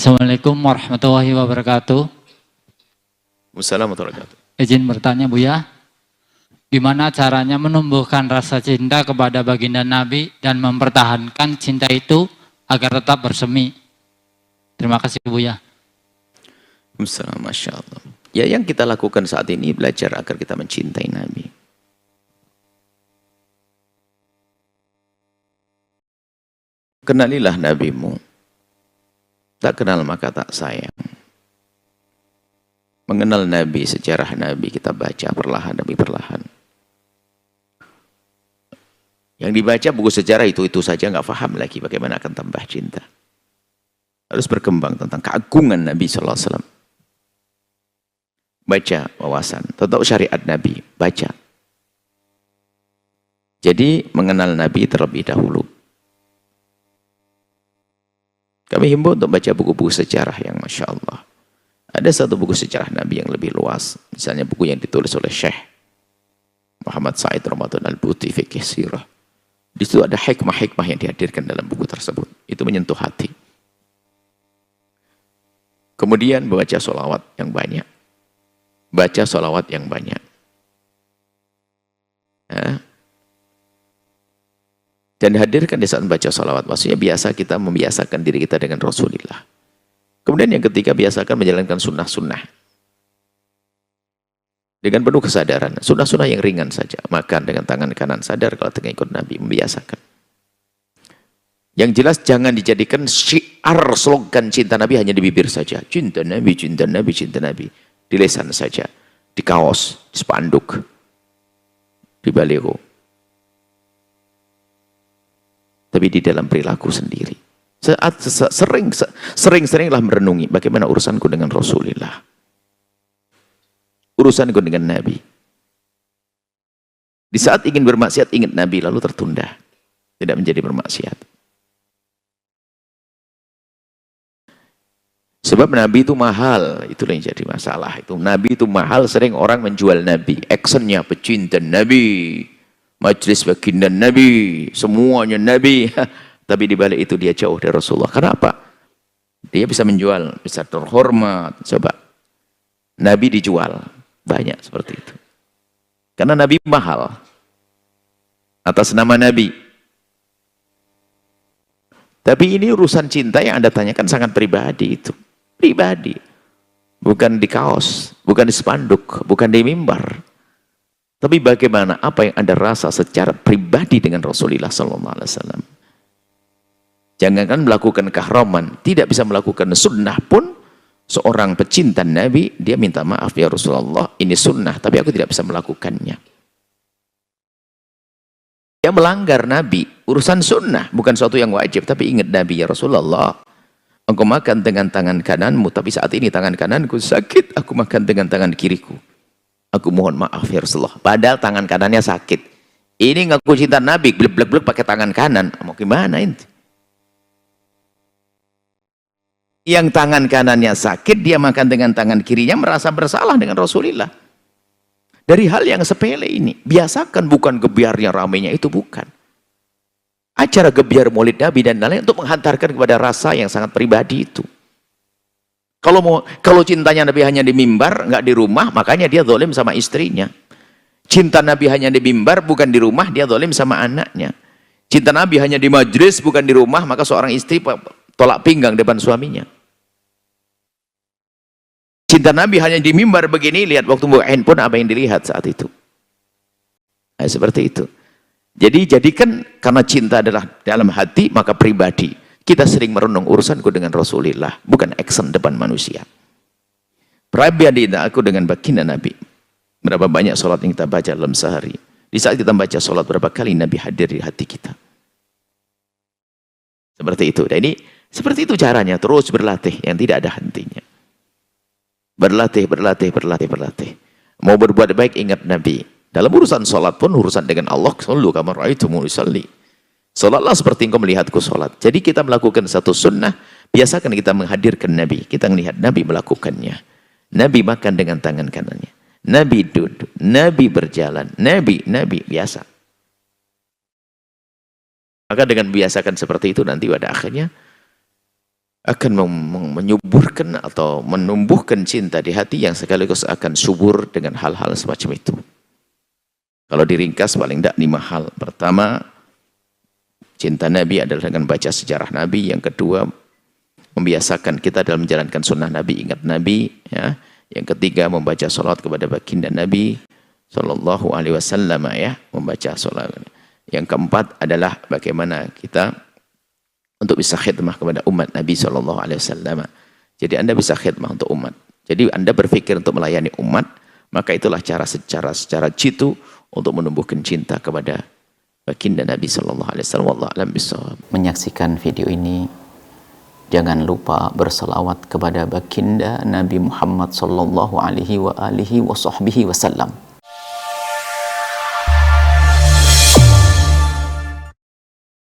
Assalamualaikum warahmatullahi wabarakatuh. Wassalamualaikum warahmatullahi wabarakatuh. Izin bertanya Buya, gimana caranya menumbuhkan rasa cinta kepada baginda Nabi dan mempertahankan cinta itu agar tetap bersemi? Terima kasih Buya. Wassalamualaikum, Masya Allah. Ya, yang kita lakukan saat ini belajar agar kita mencintai Nabi. Kenalilah Nabimu. Tak kenal maka tak sayang. Mengenal Nabi, sejarah Nabi kita baca perlahan demi perlahan. Yang dibaca buku sejarah itu saja nggak paham lagi bagaimana akan tambah cinta. Harus berkembang tentang keagungan Nabi Sallallahu Alaihi Wasallam. Baca wawasan, tentang syariat Nabi, baca. Jadi mengenal Nabi terlebih dahulu. Kami himbau untuk baca buku-buku sejarah yang Masya Allah. Ada satu buku sejarah Nabi yang lebih luas. Misalnya buku yang ditulis oleh Syekh Muhammad Said Ramadan Al-Buti Fiqh Sirah. Di situ ada hikmah-hikmah yang dihadirkan dalam buku tersebut. Itu menyentuh hati. Kemudian baca sholawat yang banyak. Baca sholawat yang banyak. Ya. Dan hadirkan di saat baca sholawat. Maksudnya biasa kita membiasakan diri kita dengan Rasulullah. Kemudian yang ketiga, biasakan menjalankan sunnah-sunnah. Dengan penuh kesadaran. Sunnah-sunnah yang ringan saja. Makan dengan tangan kanan, sadar kalau tengah ikut Nabi. Membiasakan. Yang jelas jangan dijadikan syiar slogan cinta Nabi hanya di bibir saja. Cinta Nabi, cinta Nabi, cinta Nabi. Di lesan saja. Di kaos, di spanduk, di baliho. Tapi di dalam perilaku sendiri. Sering-seringlah merenungi bagaimana urusanku dengan Rasulullah. Urusanku dengan Nabi. Di saat ingin bermaksiat, ingat Nabi, lalu tertunda. Tidak menjadi bermaksiat. Sebab Nabi itu mahal, itulah yang jadi masalah. Itu Nabi itu mahal, sering orang menjual Nabi. Actionnya pecinta Nabi. Majlis baginda Nabi, semuanya Nabi. Tapi di balik itu dia jauh dari Rasulullah. Kenapa? Dia bisa menjual, bisa terhormat. Coba. Nabi dijual. Banyak seperti itu. Karena Nabi mahal. Atas nama Nabi. Tapi ini urusan cinta yang Anda tanyakan sangat pribadi itu. Pribadi. Bukan di kaos, bukan di spanduk, bukan di mimbar. Tapi bagaimana apa yang Anda rasa secara pribadi dengan Rasulullah SAW. Jangankan melakukan kahraman, tidak bisa melakukan sunnah pun, seorang pecinta Nabi, dia minta maaf ya Rasulullah, ini sunnah, tapi aku tidak bisa melakukannya. Dia melanggar Nabi, urusan sunnah, bukan suatu yang wajib, tapi ingat Nabi ya Rasulullah, engkau makan dengan tangan kananmu, tapi saat ini tangan kananku sakit, aku makan dengan tangan kiriku. Aku mohon maaf ya Rasulullah. Padahal tangan kanannya sakit. Ini ngaku cinta Nabi, blek-blek pakai tangan kanan. Mau gimana ini? Yang tangan kanannya sakit, dia makan dengan tangan kirinya, merasa bersalah dengan Rasulullah. Dari hal yang sepele ini. Biasakan, bukan gebiarnya ramainya, itu bukan. Acara gebiar maulid Nabi dan lain-lain untuk menghantarkan kepada rasa yang sangat pribadi itu. Kalau cintanya Nabi hanya di mimbar, nggak di rumah, makanya dia zalim sama istrinya. Cinta Nabi hanya di mimbar, bukan di rumah, dia zalim sama anaknya. Cinta Nabi hanya di majlis, bukan di rumah, maka seorang istri tolak pinggang depan suaminya. Cinta Nabi hanya di mimbar begini, lihat waktu buka handphone apa yang dilihat saat itu. Nah, seperti itu. Jadi jadikan karena cinta adalah dalam hati, maka pribadi. Kita sering merenung urusanku dengan Rasulullah, bukan action depan manusia. Pribadi aku dengan baginda Nabi. Berapa banyak sholat yang kita baca dalam sehari. Di saat kita baca sholat, berapa kali Nabi hadir di hati kita. Seperti itu. Dan ini, seperti itu caranya, terus berlatih, yang tidak ada hentinya. Berlatih, berlatih, berlatih, berlatih. Mau berbuat baik, ingat Nabi. Dalam urusan sholat pun, urusan dengan Allah, sallu kama ra'aitumuni usolli. Sholatlah seperti engkau melihatku sholat. Jadi kita melakukan satu sunnah, biasakan kita menghadirkan Nabi. Kita melihat Nabi melakukannya. Nabi makan dengan tangan kanannya. Nabi duduk. Nabi berjalan. Nabi, biasa. Maka dengan biasakan seperti itu nanti pada akhirnya akan menyuburkan atau menumbuhkan cinta di hati yang sekaligus akan subur dengan hal-hal semacam itu. Kalau diringkas paling tidak 5 hal. Pertama, cinta Nabi adalah dengan baca sejarah Nabi. Yang kedua, membiasakan kita dalam menjalankan sunnah Nabi, ingat Nabi. Ya. Yang ketiga, membaca salat kepada baginda Nabi Sallallahu Alaihi Wasallam, ya, membaca salat. Yang keempat adalah bagaimana kita untuk bisa khidmah kepada umat Nabi Sallallahu Alaihi Wasallam. Jadi Anda bisa khidmah untuk umat. Jadi Anda berpikir untuk melayani umat, maka itulah secara jitu untuk menumbuhkan cinta kepada baginda Nabi Sallallahu Alaihi Wasallam. Wallahu a'lam bishawab. Menyaksikan video ini, jangan lupa berselawat kepada baginda Nabi Muhammad Sallallahu Alaihi Wasallam.